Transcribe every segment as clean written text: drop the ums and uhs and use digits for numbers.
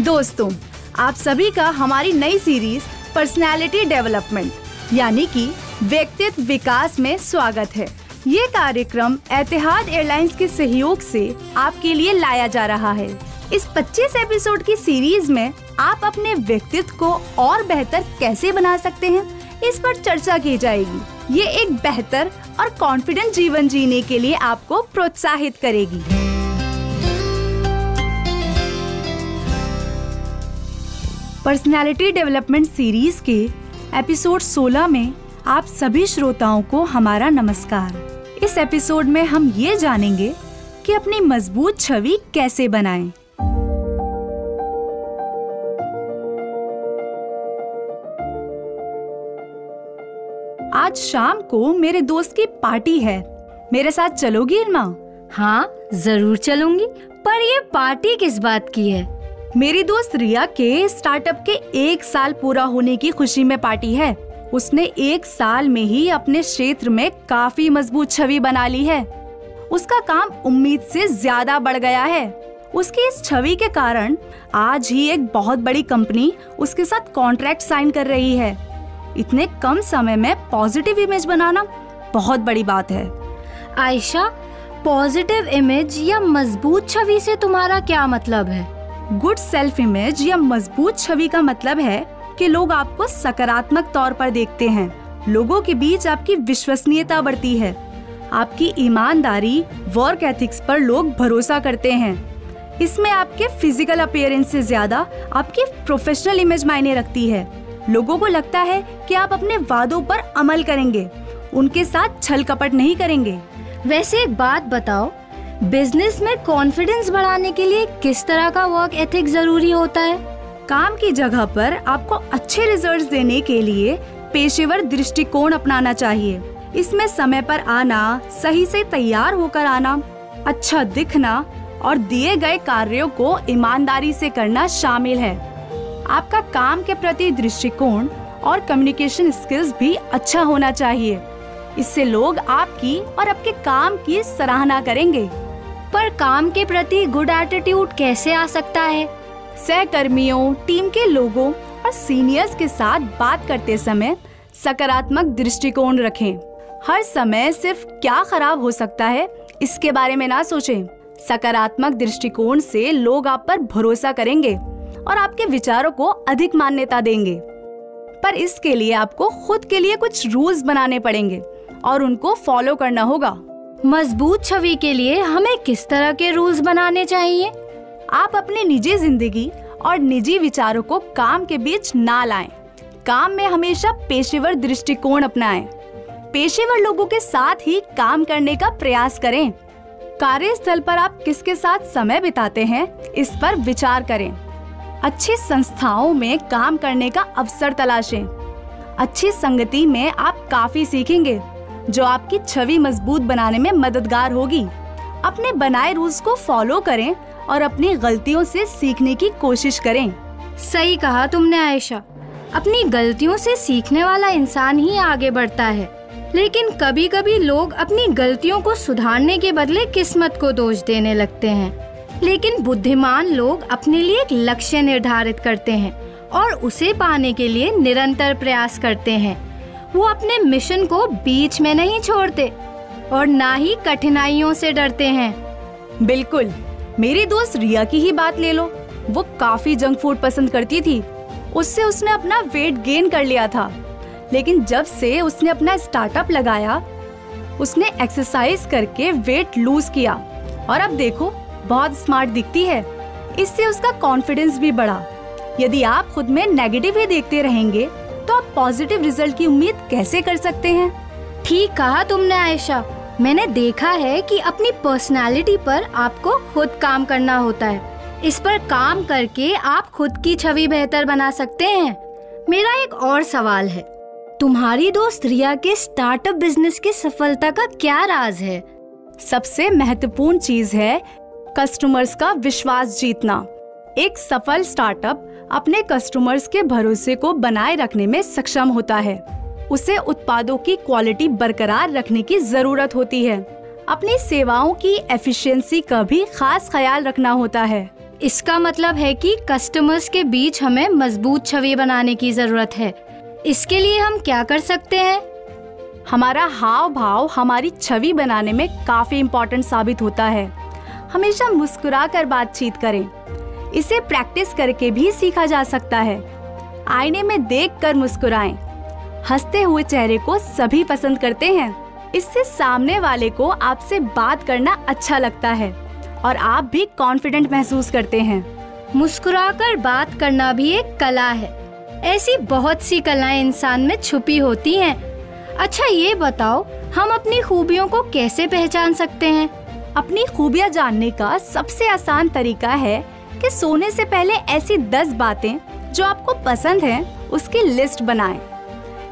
दोस्तों, आप सभी का हमारी नई सीरीज पर्सनालिटी डेवलपमेंट यानी कि व्यक्तित्व विकास में स्वागत है। ये कार्यक्रम एतिहाद एयरलाइंस के सहयोग से आपके लिए लाया जा रहा है। इस 25 एपिसोड की सीरीज में आप अपने व्यक्तित्व को और बेहतर कैसे बना सकते हैं, इस पर चर्चा की जाएगी। ये एक बेहतर और कॉन्फिडेंट जीवन जीने के लिए आपको प्रोत्साहित करेगी। पर्सनालिटी डेवलपमेंट सीरीज के एपिसोड 16 में आप सभी श्रोताओं को हमारा नमस्कार। इस एपिसोड में हम ये जानेंगे कि अपनी मजबूत छवि कैसे बनाएं। आज शाम को मेरे दोस्त की पार्टी है, मेरे साथ चलोगी इल्मा? हाँ, जरूर चलूंगी। पर ये पार्टी किस बात की है? मेरी दोस्त रिया के स्टार्टअप के 1 साल पूरा होने की खुशी में पार्टी है। उसने 1 साल में ही अपने क्षेत्र में काफी मजबूत छवि बना ली है। उसका काम उम्मीद से ज्यादा बढ़ गया है। उसकी इस छवि के कारण आज ही एक बहुत बड़ी कंपनी उसके साथ कॉन्ट्रैक्ट साइन कर रही है। इतने कम समय में पॉजिटिव इमेज बनाना बहुत बड़ी बात है। आयशा, पॉजिटिव इमेज या मजबूत छवि से तुम्हारा क्या मतलब है? गुड सेल्फ इमेज या मजबूत छवि का मतलब है कि लोग आपको सकारात्मक तौर पर देखते हैं। लोगों के बीच आपकी विश्वसनीयता बढ़ती है। आपकी ईमानदारी, वर्क एथिक्स पर लोग भरोसा करते हैं। इसमें आपके फिजिकल अपीयरेंस से ज्यादा आपकी प्रोफेशनल इमेज मायने रखती है। लोगों को लगता है कि आप अपने वादों पर अमल करेंगे, उनके साथ छल कपट नहीं करेंगे। वैसे एक बात बताओ, बिजनेस में कॉन्फिडेंस बढ़ाने के लिए किस तरह का वर्क एथिक जरूरी होता है? काम की जगह पर आपको अच्छे रिजल्ट्स देने के लिए पेशेवर दृष्टिकोण अपनाना चाहिए। इसमें समय पर आना, सही से तैयार होकर आना, अच्छा दिखना और दिए गए कार्यों को ईमानदारी से करना शामिल है। आपका काम के प्रति दृष्टिकोण और कम्युनिकेशन स्किल्स भी अच्छा होना चाहिए। इससे लोग आपकी और आपके काम की सराहना करेंगे। पर काम के प्रति गुड एटीट्यूड कैसे आ सकता है? सहकर्मियों, टीम के लोगों और सीनियर्स के साथ बात करते समय सकारात्मक दृष्टिकोण रखें। हर समय सिर्फ क्या खराब हो सकता है इसके बारे में ना सोचें। सकारात्मक दृष्टिकोण से लोग आप पर भरोसा करेंगे और आपके विचारों को अधिक मान्यता देंगे। पर इसके लिए आपको खुद के लिए कुछ रूल्स बनाने पड़ेंगे और उनको फॉलो करना होगा। मजबूत छवि के लिए हमें किस तरह के रूल्स बनाने चाहिए? आप अपनी निजी जिंदगी और निजी विचारों को काम के बीच ना लाएं। काम में हमेशा पेशेवर दृष्टिकोण अपनाएं। पेशेवर लोगों के साथ ही काम करने का प्रयास करें। कार्यस्थल पर आप किसके साथ समय बिताते हैं, इस पर विचार करें। अच्छी संस्थाओं में काम करने का अवसर तलाशें। अच्छी संगति में आप काफी सीखेंगे जो आपकी छवि मजबूत बनाने में मददगार होगी। अपने बनाए रूल्स को फॉलो करें और अपनी गलतियों से सीखने की कोशिश करें। सही कहा तुमने आयशा। अपनी गलतियों से सीखने वाला इंसान ही आगे बढ़ता है। लेकिन कभी कभी लोग अपनी गलतियों को सुधारने के बदले किस्मत को दोष देने लगते हैं। लेकिन बुद्धिमान लोग अपने लिए एक लक्ष्य निर्धारित करते हैं और उसे पाने के लिए निरंतर प्रयास करते हैं। वो अपने मिशन को बीच में नहीं छोड़ते और ना ही कठिनाइयों से डरते हैं। बिल्कुल, मेरी दोस्त रिया की ही बात ले लो। वो काफी जंक फूड पसंद करती थी। उससे उसने अपना वेट गेन कर लिया था। लेकिन जब से उसने अपना स्टार्टअप लगाया, उसने एक्सरसाइज करके वेट लूज किया और अब देखो बहुत स्मार्ट दिखती है। इससे उसका कॉन्फिडेंस भी बढ़ा। यदि आप खुद में नेगेटिव ही देखते रहेंगे तो आप पॉजिटिव रिजल्ट की उम्मीद कैसे कर सकते हैं? ठीक कहा तुमने आयशा। मैंने देखा है कि अपनी पर्सनालिटी पर आपको खुद काम करना होता है। इस पर काम करके आप खुद की छवि बेहतर बना सकते हैं। मेरा एक और सवाल है, तुम्हारी दोस्त रिया के स्टार्टअप बिजनेस की सफलता का क्या राज है? सबसे महत्वपूर्ण चीज है कस्टमर्स का विश्वास जीतना। एक सफल स्टार्टअप अपने कस्टमर्स के भरोसे को बनाए रखने में सक्षम होता है। उसे उत्पादों की क्वालिटी बरकरार रखने की जरूरत होती है। अपनी सेवाओं की एफिशिएंसी का भी खास ख्याल रखना होता है। इसका मतलब है कि कस्टमर्स के बीच हमें मजबूत छवि बनाने की जरूरत है। इसके लिए हम क्या कर सकते हैं? हमारा हाव भाव हमारी छवि बनाने में काफी इम्पोर्टेंट साबित होता है। हमेशा मुस्कुरा कर बातचीत करें। इसे प्रैक्टिस करके भी सीखा जा सकता है। आईने में देखकर मुस्कुराएं। हंसते हुए चेहरे को सभी पसंद करते हैं। इससे सामने वाले को आपसे बात करना अच्छा लगता है और आप भी कॉन्फिडेंट महसूस करते हैं। मुस्कुराकर बात करना भी एक कला है। ऐसी बहुत सी कलाएं इंसान में छुपी होती हैं। अच्छा ये बताओ, हम अपनी खूबियों को कैसे पहचान सकते हैं? अपनी खूबियां जानने का सबसे आसान तरीका है कि सोने से पहले ऐसी 10 बातें जो आपको पसंद हैं उसकी लिस्ट बनाएं।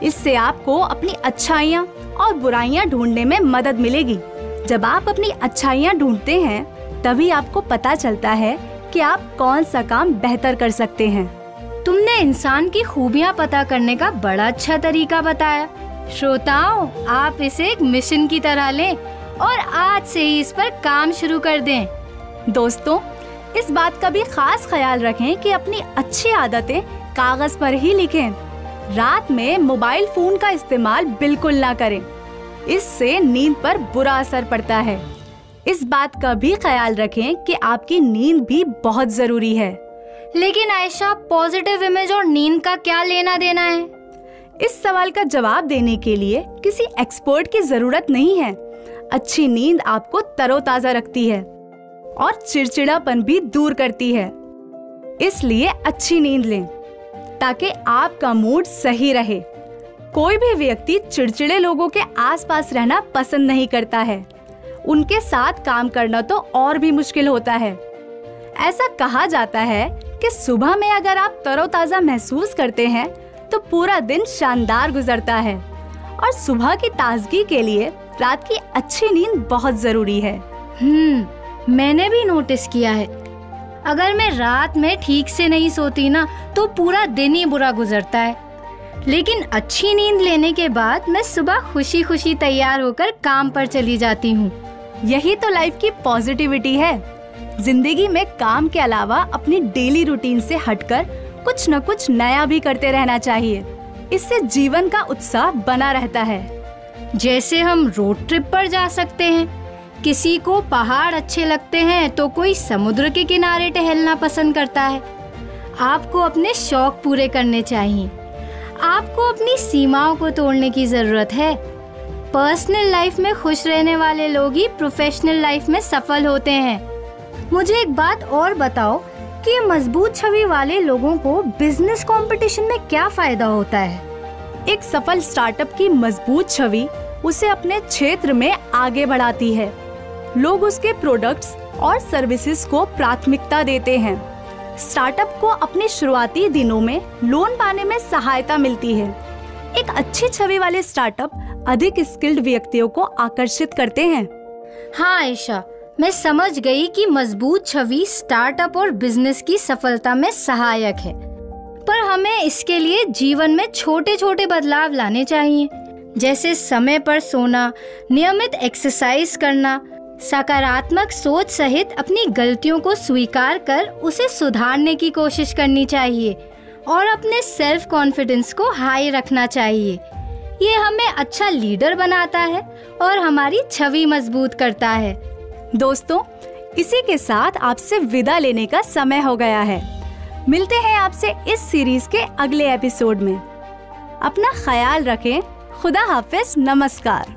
इससे आपको अपनी अच्छाइयाँ और बुराइयाँ ढूंढने में मदद मिलेगी। जब आप अपनी अच्छाइयाँ ढूंढते हैं तभी आपको पता चलता है कि आप कौन सा काम बेहतर कर सकते हैं। तुमने इंसान की खूबियाँ पता करने का बड़ा अच्छा तरीका बताया। श्रोताओं, आप इसे एक मिशन की तरह लें और आज से ही इस पर काम शुरू कर दें। दोस्तों, इस बात का भी खास ख्याल रखें कि अपनी अच्छी आदतें कागज पर ही लिखें। रात में मोबाइल फोन का इस्तेमाल बिल्कुल ना करें। इससे नींद पर बुरा असर पड़ता है। इस बात का भी ख्याल रखें कि आपकी नींद भी बहुत जरूरी है। लेकिन आयशा, पॉजिटिव इमेज और नींद का क्या लेना देना है? इस सवाल का जवाब देने के लिए किसी एक्सपर्ट की जरूरत नहीं है। अच्छी नींद आपको तरोताजा रखती है और चिड़चिड़ापन भी दूर करती है। इसलिए अच्छी नींद लें ताकि आपका मूड सही रहे। कोई भी व्यक्ति चिड़चिड़े लोगों के आसपास रहना पसंद नहीं करता है। उनके साथ काम करना तो और भी मुश्किल होता है। ऐसा कहा जाता है कि सुबह में अगर आप तरोताजा महसूस करते हैं तो पूरा दिन शानदार गुजरता है और सुबह की ताजगी के लिए रात की अच्छी नींद बहुत जरूरी है। मैंने भी नोटिस किया है। अगर मैं रात में ठीक से नहीं सोती ना तो पूरा दिन ही बुरा गुजरता है। लेकिन अच्छी नींद लेने के बाद मैं सुबह खुशी खुशी तैयार होकर काम पर चली जाती हूँ। यही तो लाइफ की पॉजिटिविटी है। जिंदगी में काम के अलावा अपनी डेली रूटीन से हटकर कुछ न कुछ नया भी करते रहना चाहिए। इससे जीवन का उत्साह बना रहता है। जैसे हम रोड ट्रिप पर जा सकते हैं। किसी को पहाड़ अच्छे लगते हैं तो कोई समुद्र के किनारे टहलना पसंद करता है। आपको अपने शौक पूरे करने चाहिए। आपको अपनी सीमाओं को तोड़ने की जरूरत है। पर्सनल लाइफ में खुश रहने वाले लोग ही प्रोफेशनल लाइफ में सफल होते हैं। मुझे एक बात और बताओ कि मजबूत छवि वाले लोगों को बिजनेस कंपटीशन में क्या फायदा होता है? एक सफल स्टार्टअप की मजबूत छवि उसे अपने क्षेत्र में आगे बढ़ाती है। लोग उसके प्रोडक्ट्स और सर्विसेज को प्राथमिकता देते हैं। स्टार्टअप को अपने शुरुआती दिनों में लोन पाने में सहायता मिलती है। एक अच्छी छवि वाले स्टार्टअप अधिक स्किल्ड व्यक्तियों को आकर्षित करते हैं। हाँ आयशा, मैं समझ गई कि मजबूत छवि स्टार्टअप और बिजनेस की सफलता में सहायक है। पर हमें इसके लिए जीवन में छोटे छोटे बदलाव लाने चाहिए, जैसे समय पर सोना, नियमित एक्सरसाइज करना, सकारात्मक सोच सहित अपनी गलतियों को स्वीकार कर उसे सुधारने की कोशिश करनी चाहिए और अपने सेल्फ कॉन्फिडेंस को हाई रखना चाहिए। ये हमें अच्छा लीडर बनाता है और हमारी छवि मजबूत करता है। दोस्तों, इसी के साथ आपसे विदा लेने का समय हो गया है। मिलते हैं आपसे इस सीरीज के अगले एपिसोड में। अपना ख्याल रखें। खुदा हाफिज। नमस्कार।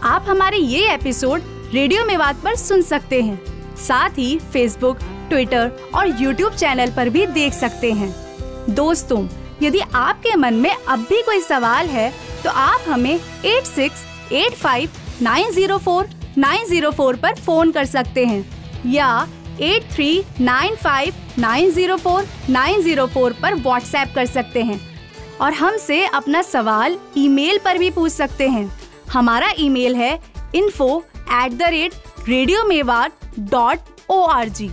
आप हमारे ये एपिसोड रेडियो मेवात पर सुन सकते हैं। साथ ही फेसबुक, ट्विटर और यूट्यूब चैनल पर भी देख सकते हैं। दोस्तों, यदि आपके मन में अब भी कोई सवाल है तो आप हमें 8685904904 पर फोन कर सकते हैं या 8395904904 पर व्हाट्सएप कर सकते हैं और हमसे अपना सवाल ईमेल पर भी पूछ सकते हैं। हमारा ईमेल है info@radiomewat.org।